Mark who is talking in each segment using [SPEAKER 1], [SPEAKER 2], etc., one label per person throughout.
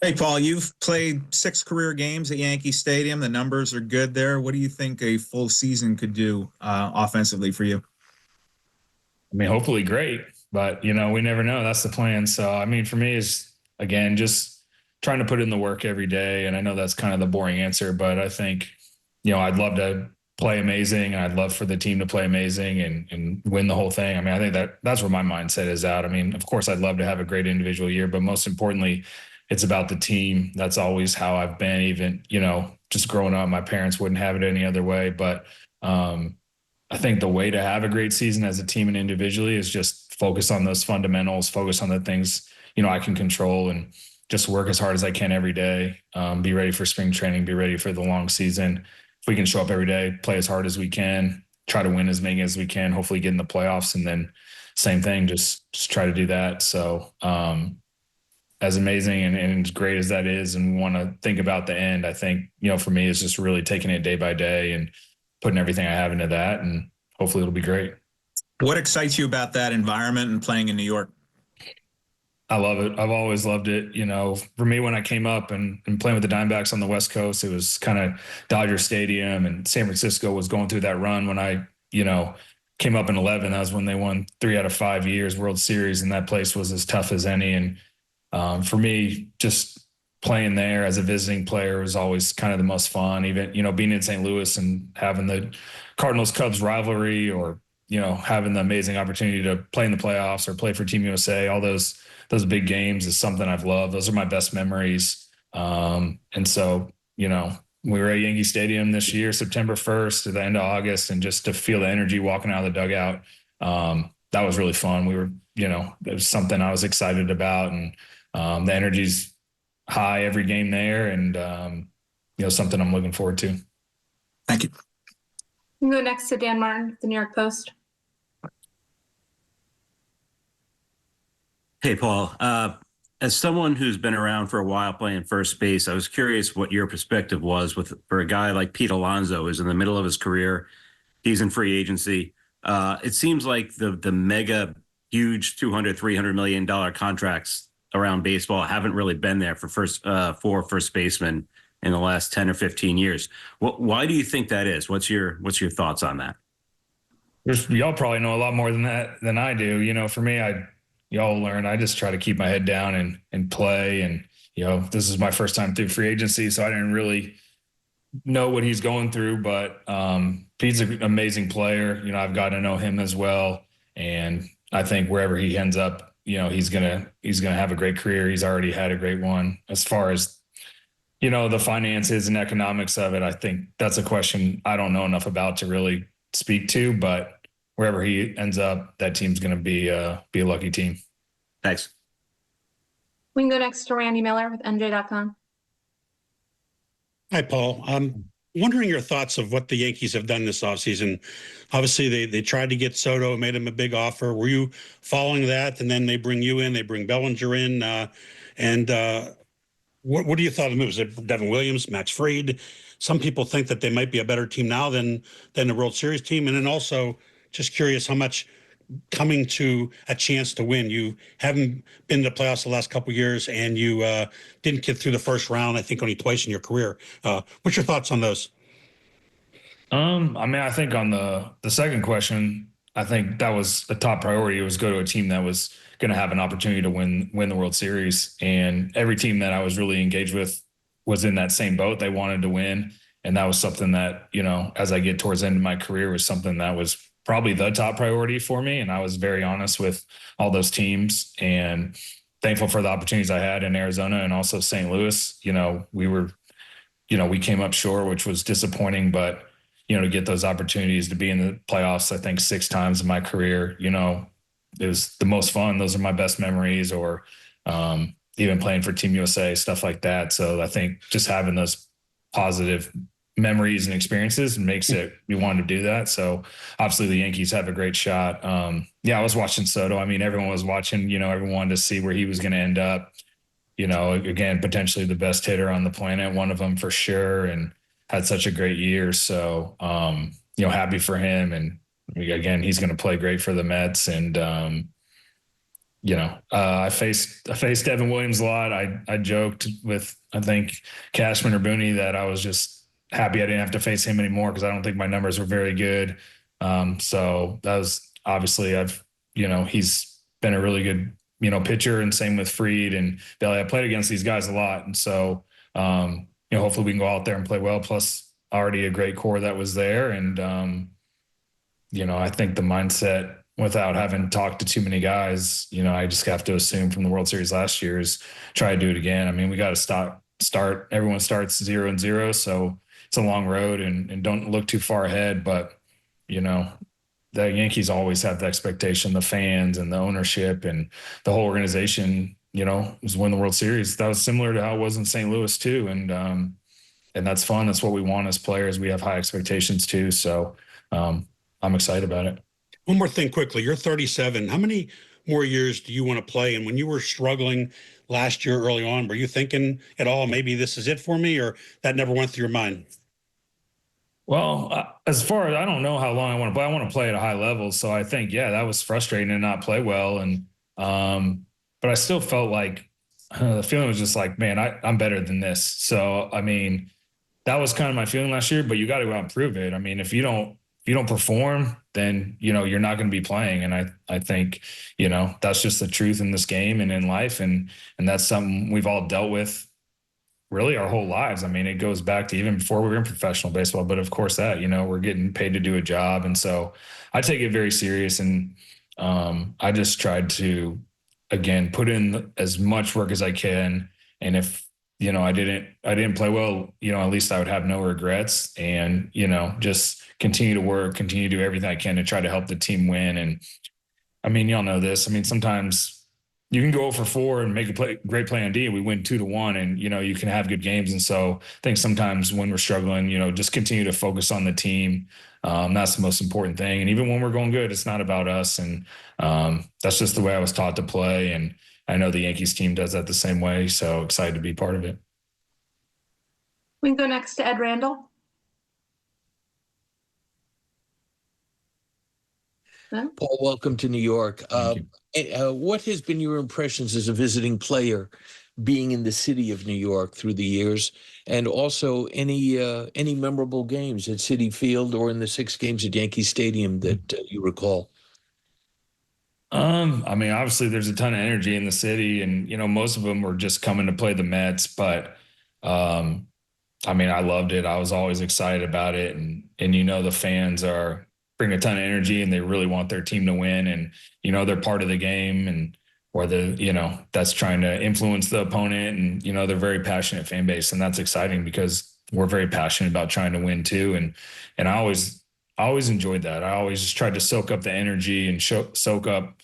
[SPEAKER 1] Hey, Paul, you've played 6 career games at Yankee Stadium. The numbers are good there. What do you think a full season could do offensively for you?
[SPEAKER 2] I mean, hopefully great, but we never know. That's the plan. So, I mean, for me is again, just trying to put in the work every day. And I know that's kind of the boring answer, but I think, I'd love to play amazing. I'd love for the team to play amazing and win the whole thing. I mean, I think that's where my mindset is at. I mean, of course I'd love to have a great individual year, but most importantly, it's about the team. That's always how I've been, even, just growing up. My parents wouldn't have it any other way. But I think the way to have a great season as a team and individually is just focus on those fundamentals, focus on the things, I can control, and just work as hard as I can every day. Be ready for spring training, be ready for the long season. If we can show up every day, play as hard as we can, try to win as many as we can, hopefully get in the playoffs. And then same thing, just try to do that. So, as amazing and as great as that is, and we want to think about the end, I think, for me, it's just really taking it day by day and putting everything I have into that, and hopefully it'll be great.
[SPEAKER 1] What excites you about that environment and playing in New York?
[SPEAKER 2] I love it. I've always loved it. For me, when I came up and playing with the Diamondbacks on the West Coast, it was kind of Dodger Stadium, and San Francisco was going through that run when I, came up in 11. That was when they won 3 out of 5 years World Series, and that place was as tough as any. And for me, just playing there as a visiting player was always kind of the most fun. Even, being in St. Louis and having the Cardinals Cubs rivalry, or, having the amazing opportunity to play in the playoffs or play for Team USA, all those big games is something I've loved. Those are my best memories. And so, we were at Yankee Stadium this year, September 1st to the end of August, and just to feel the energy walking out of the dugout, that was really fun. We were, it was something I was excited about, and the energy's high every game there, and something I'm looking forward to.
[SPEAKER 1] Thank you.
[SPEAKER 3] We can go next to Dan Martin, the New York Post.
[SPEAKER 4] Hey, Paul. As someone who's been around for a while playing first base, I was curious what your perspective was for a guy like Pete Alonso, who's in the middle of his career. He's in free agency. It seems like the mega huge $200-300 million contracts around baseball haven't really been there for first basemen in the last 10 or 15 years. Why do you think that is? What's your thoughts on that?
[SPEAKER 2] Y'all probably know a lot more than I do. For me, y'all learn. I just try to keep my head down and play. And, this is my first time through free agency, so I didn't really know what he's going through, but Pete's an amazing player. I've got to know him as well. And I think wherever he ends up, he's gonna have a great career. He's already had a great one. As far as, the finances and economics of it, I think that's a question I don't know enough about to really speak to, but wherever he ends up, that team's going to be a lucky team.
[SPEAKER 4] Thanks.
[SPEAKER 3] We can go next to Randy Miller with NJ.com.
[SPEAKER 5] Hi, Paul. I'm wondering your thoughts of what the Yankees have done this offseason. Obviously, they tried to get Soto, made him a big offer. Were you following that? And then they bring you in, they bring Bellinger in. What do you thought of the moves? Devin Williams, Max Fried. Some people think that they might be a better team now than the World Series team. And then also, just curious how much coming to a chance to win. You haven't been to the playoffs the last couple of years, and you didn't get through the first round, I think, only twice in your career. What's your thoughts on those?
[SPEAKER 2] I think on the second question, I think that was a top priority. It was go to a team that was going to have an opportunity to win the World Series. And every team that I was really engaged with was in that same boat. They wanted to win. And that was something that, as I get towards the end of my career, was something that was probably the top priority for me. And I was very honest with all those teams, and thankful for the opportunities I had in Arizona and also St. Louis. We came up short, which was disappointing, but, to get those opportunities to be in the playoffs, I think 6 times in my career, it was the most fun. Those are my best memories, or even playing for Team USA, stuff like that. So I think just having those positive memories and experiences makes it, we wanted to do that. So obviously the Yankees have a great shot. I was watching Soto. I mean, everyone was watching, everyone wanted to see where he was going to end up. Again, potentially the best hitter on the planet, one of them for sure, and had such a great year. So, happy for him. And again, he's going to play great for the Mets. And I faced Devin Williams a lot. I joked with, I think, Cashman or Booney that I was just happy I didn't have to face him anymore because I don't think my numbers were very good. So that was obviously he's been a really good, pitcher, and same with Fried and Bailey. I played against these guys a lot. And so, hopefully we can go out there and play well, plus already a great core that was there. And, I think the mindset, without having talked to too many guys, I just have to assume from the World Series last year is try to do it again. I mean, we got to start. Everyone starts 0-0. So it's a long road and don't look too far ahead. But, the Yankees always have the expectation, the fans and the ownership and the whole organization, is win the World Series. That was similar to how it was in St. Louis too. And that's fun. That's what we want as players. We have high expectations too. So I'm excited about it.
[SPEAKER 5] One more thing quickly. You're 37. How many more years do you want to play? And when you were struggling last year early on, were you thinking at all, maybe this is it for me, or that never went through your mind?
[SPEAKER 2] Well, as far as I don't know how long I want to play, I want to play at a high level. So I think, that was frustrating to not play well. And, but I still felt like the feeling was just like, man, I'm better than this. So, I mean, that was kind of my feeling last year, but you got to go out and prove it. I mean, if you don't perform, then, you're not going to be playing. And I think, that's just the truth in this game and in life. And that's something we've all dealt with really our whole lives. I mean, it goes back to even before we were in professional baseball, but of course that, we're getting paid to do a job. And so I take it very serious. And I just tried to, again, put in as much work as I can. And if, I didn't play well, at least I would have no regrets and, just continue to work, continue to do everything I can to try to help the team win. And I mean, y'all know this. I mean, sometimes you can go for 4 and make a great play on D and we win 2-1 and, you can have good games. And so I think sometimes when we're struggling, just continue to focus on the team. That's the most important thing. And even when we're going good, it's not about us. And that's just the way I was taught to play. And I know the Yankees team does that the same way. So excited to be part of it.
[SPEAKER 3] We can go next to Ed Randall.
[SPEAKER 6] Paul, welcome to New York.
[SPEAKER 2] Thank you.
[SPEAKER 6] What has been your impressions as a visiting player being in the city of New York through the years? And also any memorable games at Citi Field or in the 6 games at Yankee Stadium that you recall?
[SPEAKER 2] I mean, obviously there's a ton of energy in the city and, most of them were just coming to play the Mets, but I mean, I loved it. I was always excited about it. And the fans bring a ton of energy and they really want their team to win. And, they're part of the game and, or that's trying to influence the opponent. And, they're very passionate fan base. And that's exciting because we're very passionate about trying to win too. And I always enjoyed that. I always just tried to soak up the energy and soak up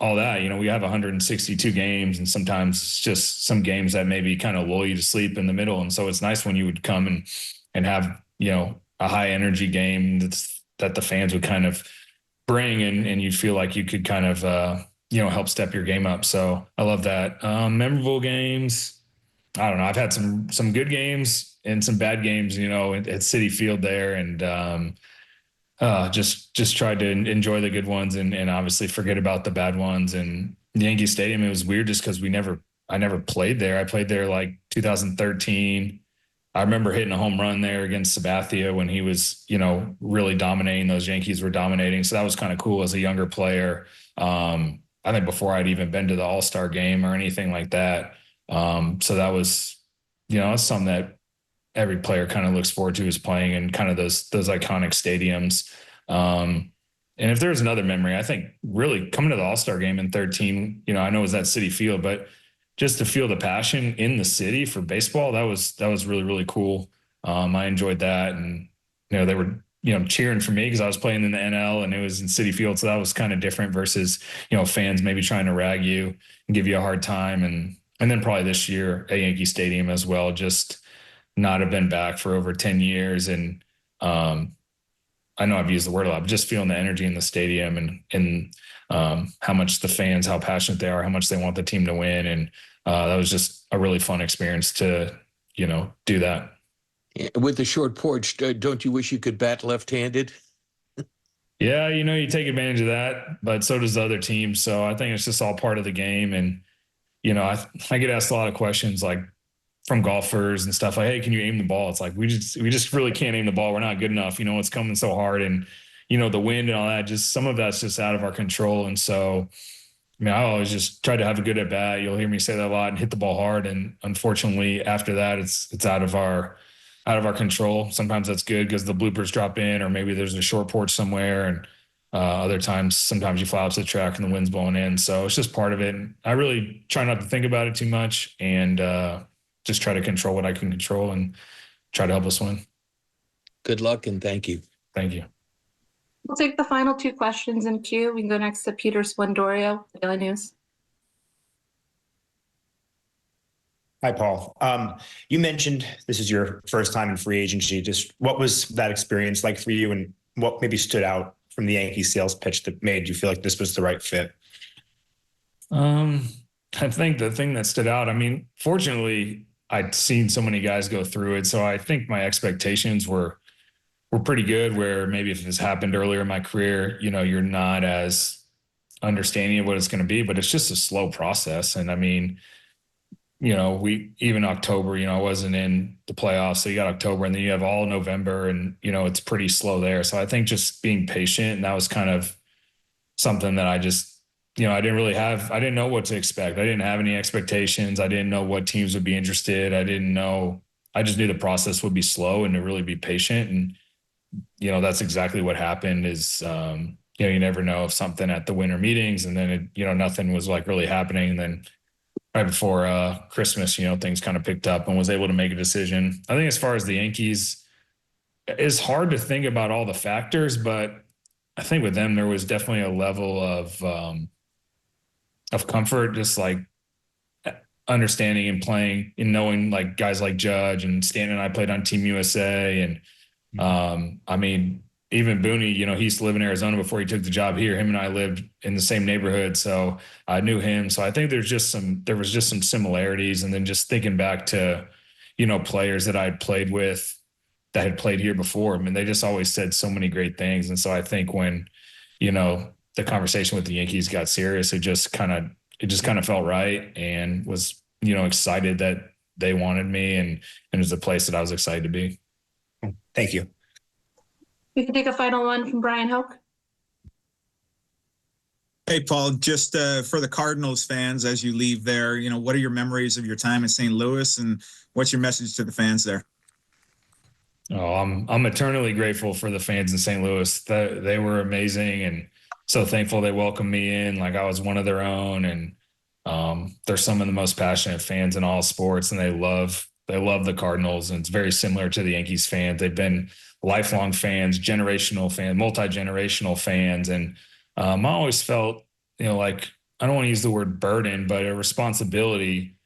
[SPEAKER 2] all that. We have 162 games and sometimes it's just some games that maybe kind of lull you to sleep in the middle. And so it's nice when you would come and have, a high energy game that the fans would kind of bring and you feel like you could kind of, help step your game up. So I love that. Memorable games. I don't know. I've had some good games and some bad games, at Citi Field there. And, just tried to enjoy the good ones and obviously forget about the bad ones. And Yankee Stadium, it was weird just because I never played there. I played there like 2013. I remember hitting a home run there against Sabathia when he was, really dominating. Those Yankees were dominating. So that was kind of cool as a younger player. I think before I'd even been to the All-Star game or anything like that. So that was, it's something that every player kind of looks forward to is playing in kind of those iconic stadiums. And if there's another memory, I think really coming to the All-Star game in 2013, I know it was at Citi Field, but just to feel the passion in the city for baseball, that was really, really cool. I enjoyed that. And, they were, cheering for me because I was playing in the NL and it was in Citi Field. So that was kind of different versus, fans maybe trying to rag you and give you a hard time. And then probably this year at Yankee Stadium as well, just not have been back for over 10 years. And I know I've used the word a lot, but just feeling the energy in the stadium and how much the fans, how passionate they are, how much they want the team to win. And that was just a really fun experience to, do that.
[SPEAKER 6] With the short porch, don't you wish you could bat left-handed?
[SPEAKER 2] Yeah, you take advantage of that, but so does the other team. So I think it's just all part of the game. And, I get asked a lot of questions like from golfers and stuff like, hey, can you aim the ball? It's like, we just really can't aim the ball. We're not good enough. It's coming so hard, and, the wind and all that, just some of that's just out of our control. And so, I always just try to have a good at bat. You'll hear me say that a lot, and hit the ball hard. And unfortunately, after that, it's out of our control. Sometimes that's good because the bloopers drop in, or maybe there's a short porch somewhere. And other times, sometimes you fly out to the track and the wind's blowing in. So it's just part of it. And I really try not to think about it too much, and just try to control what I can control and try to help us win.
[SPEAKER 6] Good luck and thank you.
[SPEAKER 2] Thank you.
[SPEAKER 3] We'll take the final 2 questions in queue. We can go next to Peter Splendorio, Daily News.
[SPEAKER 7] Hi, Paul. You mentioned this is your first time in free agency. Just what was that experience like for you, and what maybe stood out from the Yankees sales pitch that made you feel like this was the right fit?
[SPEAKER 2] I think the thing that stood out, fortunately, I'd seen so many guys go through it. So I think my expectations were pretty good, where maybe if this happened earlier in my career, you're not as understanding of what it's going to be, but it's just a slow process. And even October, I wasn't in the playoffs. So you got October, and then you have all November, and, it's pretty slow there. So I think just being patient, and that was kind of something that I just, I didn't know what to expect. I didn't have any expectations. I didn't know what teams would be interested. I just knew the process would be slow and to really be patient. And, that's exactly what happened is, you never know if something at the winter meetings, and then, nothing was like really happening. And then right before Christmas, things kind of picked up, and was able to make a decision. I think as far as the Yankees, it's hard to think about all the factors, but I think with them, there was definitely a level of comfort, just like understanding and playing and knowing like guys like Judge and Stanton and I played on Team USA. And even Booney, he used to live in Arizona before he took the job here. Him and I lived in the same neighborhood, so I knew him. So I think there was just some similarities. And then just thinking back to, players that I'd played with that had played here before, they just always said so many great things. And so I think when, the conversation with the Yankees got serious, it just kind of felt right, and was, excited that they wanted me, and it was a place that I was excited to be.
[SPEAKER 7] Thank you.
[SPEAKER 3] We can take a final one from Brian Hoke.
[SPEAKER 1] Hey, Paul, just for the Cardinals fans, as you leave there, what are your memories of your time in St. Louis, and what's your message to the fans there?
[SPEAKER 2] Oh, I'm eternally grateful for the fans in St. Louis. They were amazing, and so thankful they welcomed me in like I was one of their own. And they're some of the most passionate fans in all sports, and they love the Cardinals. And it's very similar to the Yankees fans. They've been lifelong fans, generational fans, multi-generational fans. And I always felt, like, I don't want to use the word burden, but a responsibility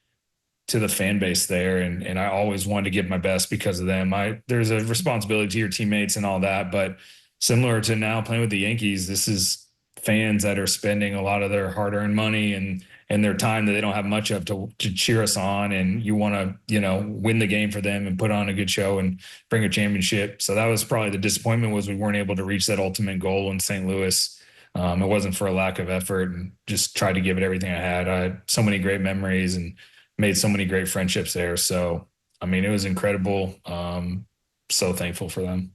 [SPEAKER 2] to the fan base there. And I always wanted to give my best because of them. There's a responsibility to your teammates and all that, but similar to now playing with the Yankees, this is fans that are spending a lot of their hard-earned money and their time that they don't have much of to cheer us on. And you want to, win the game for them and put on a good show and bring a championship. So that was probably the disappointment, was we weren't able to reach that ultimate goal in St. Louis. It wasn't for a lack of effort, and just tried to give it everything I had. I had so many great memories and made so many great friendships there. So, it was incredible. So thankful for them.